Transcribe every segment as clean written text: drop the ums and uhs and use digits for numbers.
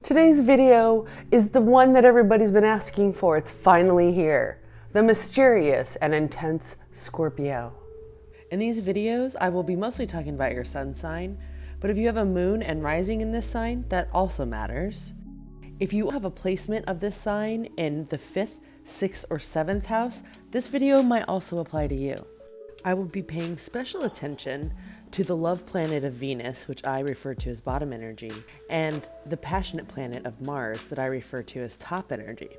Today's video is the one that everybody's been asking for. It's finally here. The mysterious and intense Scorpio. In these videos, I will be mostly talking about your sun sign, but if you have a moon and rising in this sign, that also matters. If you have a placement of this sign in the 5th, 6th, or 7th house, this video might also apply to you. I will be paying special attention to the love planet of Venus, which I refer to as bottom energy, and the passionate planet of Mars that I refer to as top energy.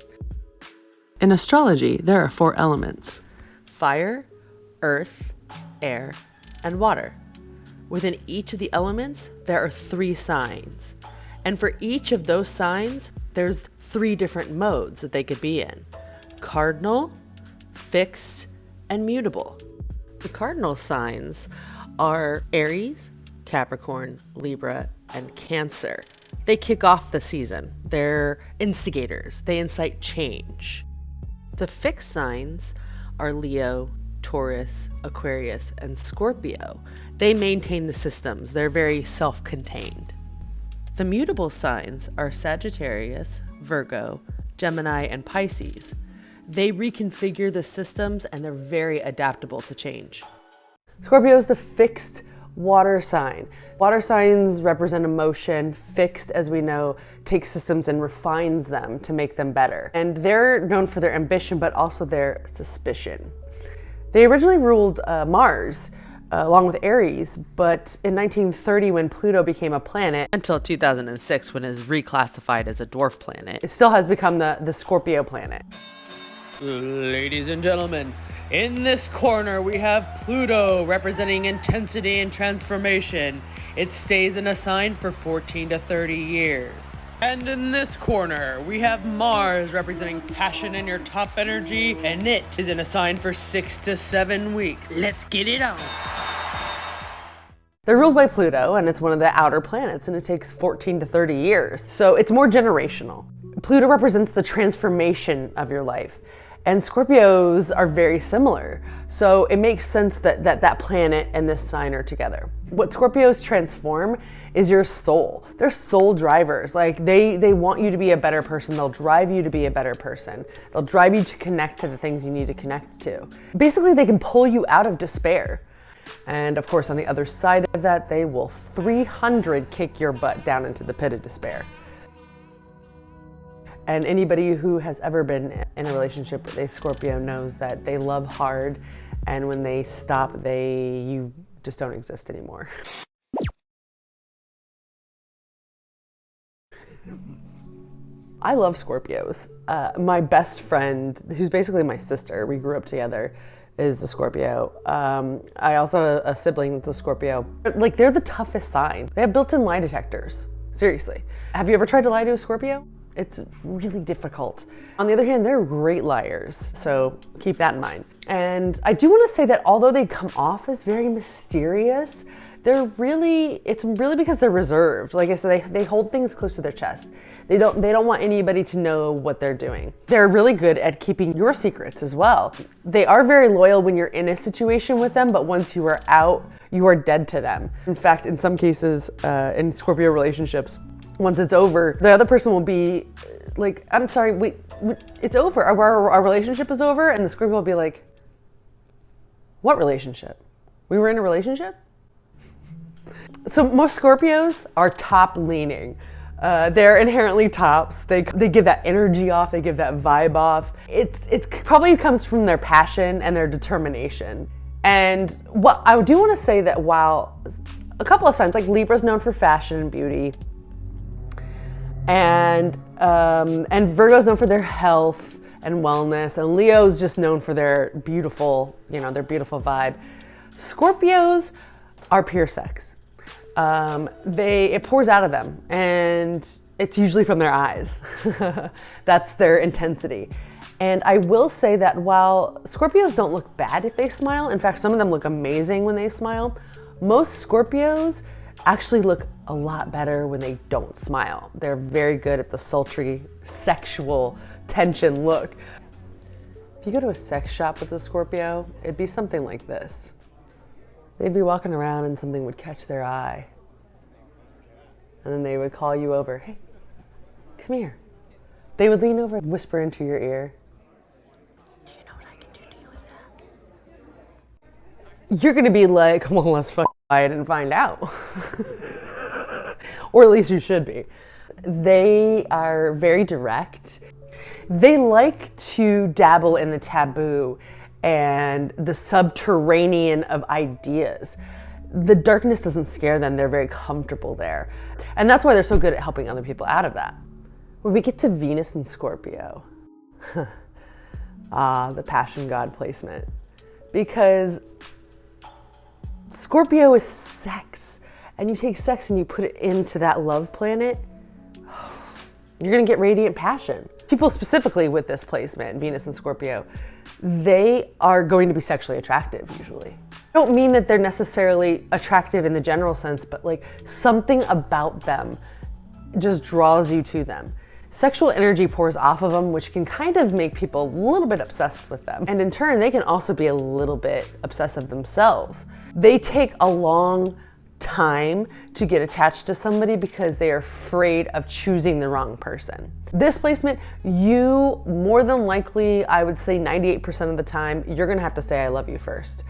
In astrology, there are 4 elements: fire, earth, air, and water. Within each of the elements, there are 3 signs. And for each of those signs, there's 3 different modes that they could be in: cardinal, fixed, and mutable. The cardinal signs are Aries, Capricorn, Libra, and Cancer. They kick off the season. They're instigators. They incite change. The fixed signs are Leo, Taurus, Aquarius, and Scorpio. They maintain the systems. They're very self-contained. The mutable signs are Sagittarius, Virgo, Gemini, and Pisces. They reconfigure the systems and they're very adaptable to change. Scorpio is the fixed water sign. Water signs represent emotion. Fixed, as we know, takes systems and refines them to make them better. And they're known for their ambition, but also their suspicion. They originally ruled Mars, along with Aries, but in 1930, when Pluto became a planet, until 2006, when it was reclassified as a dwarf planet, it still has become the Scorpio planet. Ladies and gentlemen, in this corner we have Pluto, representing intensity and transformation. It stays in a sign for 14 to 30 years. And in this corner we have Mars, representing passion and your top energy, and it is in a sign for 6 to 7 weeks. Let's get it on. They're ruled by Pluto, and it's one of the outer planets, and it takes 14 to 30 years. So it's more generational. Pluto represents the transformation of your life. And Scorpios are very similar. So it makes sense that planet and this sign are together. What Scorpios transform is your soul. They're soul drivers. Like they want you to be a better person. They'll drive you to be a better person. They'll drive you to connect to the things you need to connect to. Basically, they can pull you out of despair. And of course, on the other side of that, they will 300 kick your butt down into the pit of despair. And anybody who has ever been in a relationship with a Scorpio knows that they love hard, and when they stop, you just don't exist anymore. I love Scorpios. My best friend, who's basically my sister, we grew up together, is a Scorpio. I also have a sibling that's a Scorpio. Like, they're the toughest sign. They have built-in lie detectors. Seriously. Have you ever tried to lie to a Scorpio? It's really difficult. On the other hand, they're great liars, so keep that in mind. And I do want to say that although they come off as very mysterious, it's really because they're reserved. Like I said, they hold things close to their chest. They don't want anybody to know what they're doing. They're really good at keeping your secrets as well. They are very loyal when you're in a situation with them, but once you are out, you are dead to them. In fact, in some cases, in Scorpio relationships, once it's over, the other person will be like, I'm sorry, it's over. Our relationship is over. And the Scorpio will be like, what relationship? We were in a relationship? So most Scorpios are top leaning. They're inherently tops. They give that energy off. They give that vibe off. It probably comes from their passion and their determination. And what I do want to say that while a couple of signs, like Libra's known for fashion and beauty, and Virgo's known for their health and wellness, and Leo's just known for their beautiful vibe. Scorpios are pure sex. It pours out of them, and it's usually from their eyes. That's their intensity. And I will say that while Scorpios don't look bad if they smile, in fact, some of them look amazing when they smile, most Scorpios actually look a lot better when they don't smile. They're very good at the sultry, sexual tension look. If you go to a sex shop with a Scorpio, it'd be something like this. They'd be walking around and something would catch their eye. And then they would call you over, hey, come here. They would lean over and whisper into your ear. Do you know what I can do to you with that? You're gonna be like, well, let's fucking buy it and find out. Or at least you should be. They are very direct. They like to dabble in the taboo and the subterranean of ideas. The darkness doesn't scare them. They're very comfortable there. And that's why they're so good at helping other people out of that. When we get to Venus and Scorpio, the passion god placement. Because Scorpio is sex. And you take sex and you put it into that love planet, you're gonna get radiant passion. People specifically with this placement, Venus and Scorpio, they are going to be sexually attractive usually. I don't mean that they're necessarily attractive in the general sense, but like something about them just draws you to them. Sexual energy pours off of them, which can kind of make people a little bit obsessed with them. And in turn, they can also be a little bit obsessive themselves. They take a long time to get attached to somebody because they are afraid of choosing the wrong person. This placement, you more than likely, I would say 98% of the time, you're gonna have to say I love you first.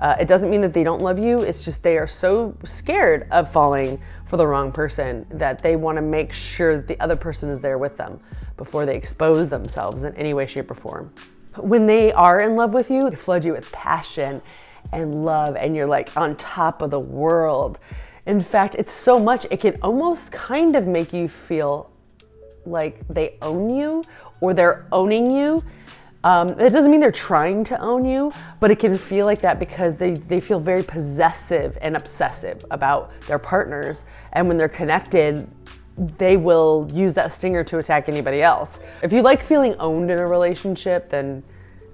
It doesn't mean that they don't love you, it's just they are so scared of falling for the wrong person that they wanna make sure that the other person is there with them before they expose themselves in any way, shape, or form. When they are in love with you, they flood you with passion and love, and you're like on top of the world. In fact, it's so much, it can almost kind of make you feel like they own you or they're owning you. It doesn't mean they're trying to own you, but it can feel like that because they feel very possessive and obsessive about their partners. And when they're connected, they will use that stinger to attack anybody else. If you like feeling owned in a relationship, then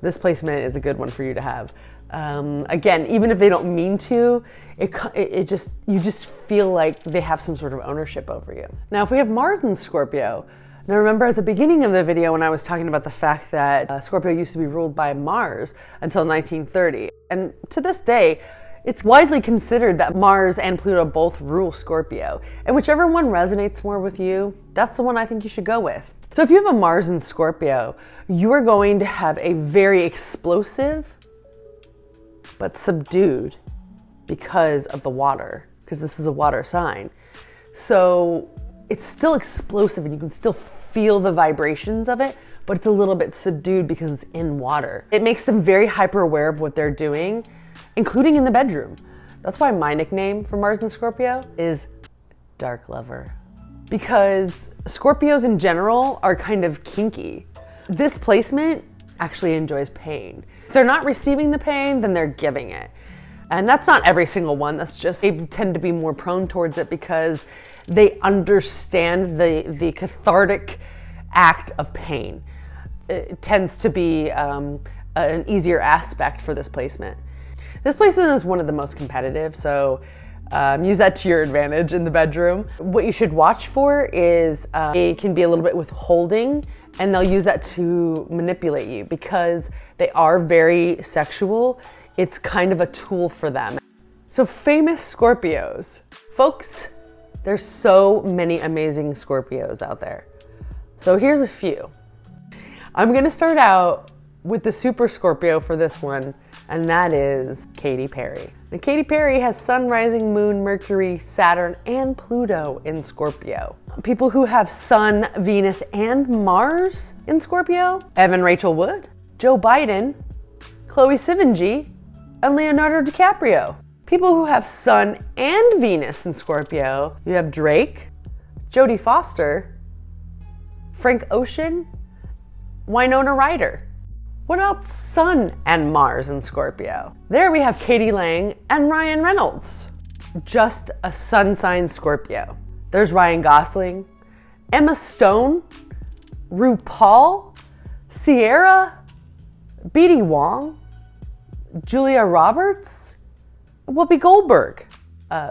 this placement is a good one for you to have. Again, even if they don't mean to, you just feel like they have some sort of ownership over you. Now, if we have Mars in Scorpio, now remember at the beginning of the video when I was talking about the fact that Scorpio used to be ruled by Mars until 1930. And to this day, it's widely considered that Mars and Pluto both rule Scorpio. And whichever one resonates more with you, that's the one I think you should go with. So if you have a Mars in Scorpio, you are going to have a very explosive, but subdued because of the water, because this is a water sign. So it's still explosive and you can still feel the vibrations of it, but it's a little bit subdued because it's in water. It makes them very hyper aware of what they're doing, including in the bedroom. That's why my nickname for Mars and Scorpio is Dark Lover, because Scorpios in general are kind of kinky. This placement actually enjoys pain. If they're not receiving the pain, then they're giving it. And that's not every single one, that's just, they tend to be more prone towards it because they understand the cathartic act of pain. It tends to be an easier aspect for this placement. This placement is one of the most competitive, so use that to your advantage in the bedroom. What you should watch for is they can be a little bit withholding, and they'll use that to manipulate you because they are very sexual. It's kind of a tool for them. So famous Scorpios. Folks, there's so many amazing Scorpios out there. So here's a few. I'm gonna start out with the super Scorpio for this one, and that is Katy Perry. Now, Katy Perry has Sun, Rising, Moon, Mercury, Saturn, and Pluto in Scorpio. People who have Sun, Venus, and Mars in Scorpio: Evan Rachel Wood, Joe Biden, Chloe Sevigny, and Leonardo DiCaprio. People who have Sun and Venus in Scorpio: you have Drake, Jodie Foster, Frank Ocean, Winona Ryder. What about Sun and Mars in Scorpio? There we have Katie Lang and Ryan Reynolds. Just a Sun sign Scorpio. There's Ryan Gosling, Emma Stone, RuPaul, Sierra, B.D. Wong, Julia Roberts, Whoopi Goldberg.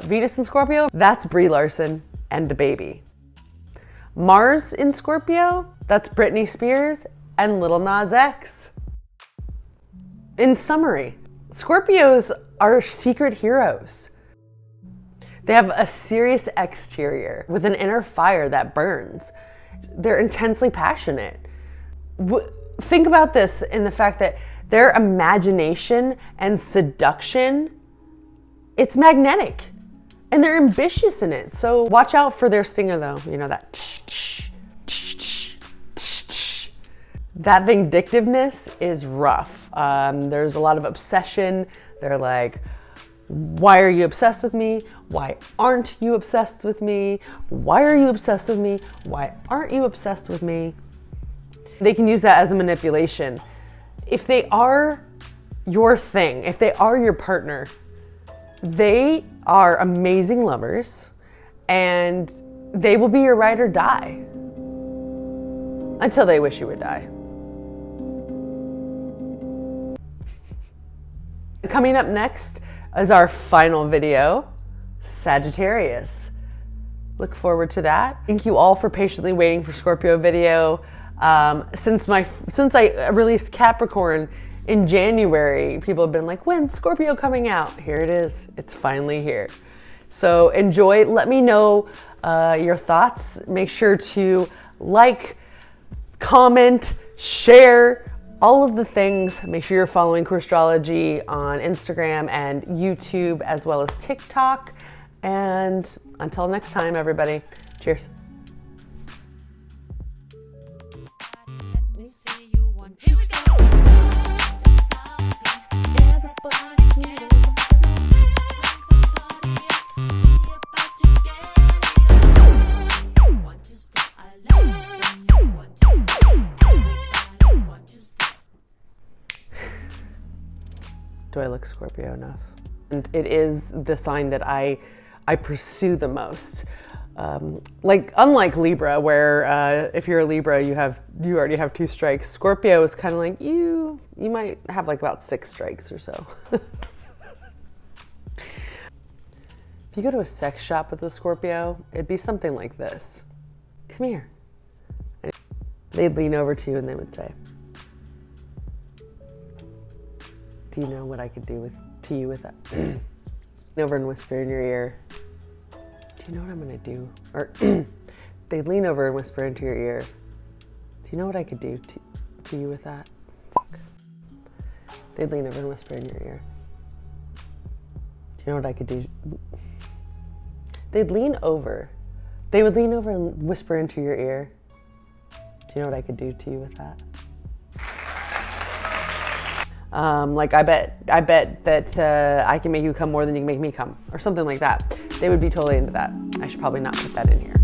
Venus in Scorpio, that's Brie Larson and DaBaby. Mars in Scorpio, that's Britney Spears and Lil Nas X. In summary, Scorpios are secret heroes. They have a serious exterior with an inner fire that burns. They're intensely passionate. Think about this in the fact that their imagination and seduction, it's magnetic, and they're ambitious in it. So watch out for their stinger though. You know, that that vindictiveness is rough. There's a lot of obsession. They're like, why are you obsessed with me? Why aren't you obsessed with me? Why are you obsessed with me? Why aren't you obsessed with me? They can use that as a manipulation. If they are your thing, if they are your partner, they are amazing lovers and they will be your ride or die until they wish you would die. Coming up next is our final video, Sagittarius. Look forward to that. Thank you all for patiently waiting for Scorpio video. Since I released Capricorn in January, people have been like, when's Scorpio coming out? Here it is. It's finally here. So enjoy. Let me know your thoughts. Make sure to like, comment, share, all of the things. Make sure you're following Queerstrology on Instagram and YouTube, as well as TikTok. And until next time, everybody, cheers. Do I look Scorpio enough? And it is the sign that I pursue the most. Unlike Libra, where if you're a Libra, you already have 2 strikes. Scorpio is kind of like you might have like about 6 strikes or so. If you go to a sex shop with a Scorpio, it'd be something like this. Come here. And they'd lean over to you and they would say, do you know what I could do to you with that? Lean over and whisper in your ear, do you know what I'm gonna do? Or they lean over and whisper into your ear, do you know what I could do to you with that? Fuck. They'd lean over and whisper in your ear, do you know what I could do? They'd lean over. They would lean over and whisper into your ear, do you know what I could do to you with that? Like I bet that I can make you come more than you can make me come, or something like that. They would be totally into that. I should probably not put that in here.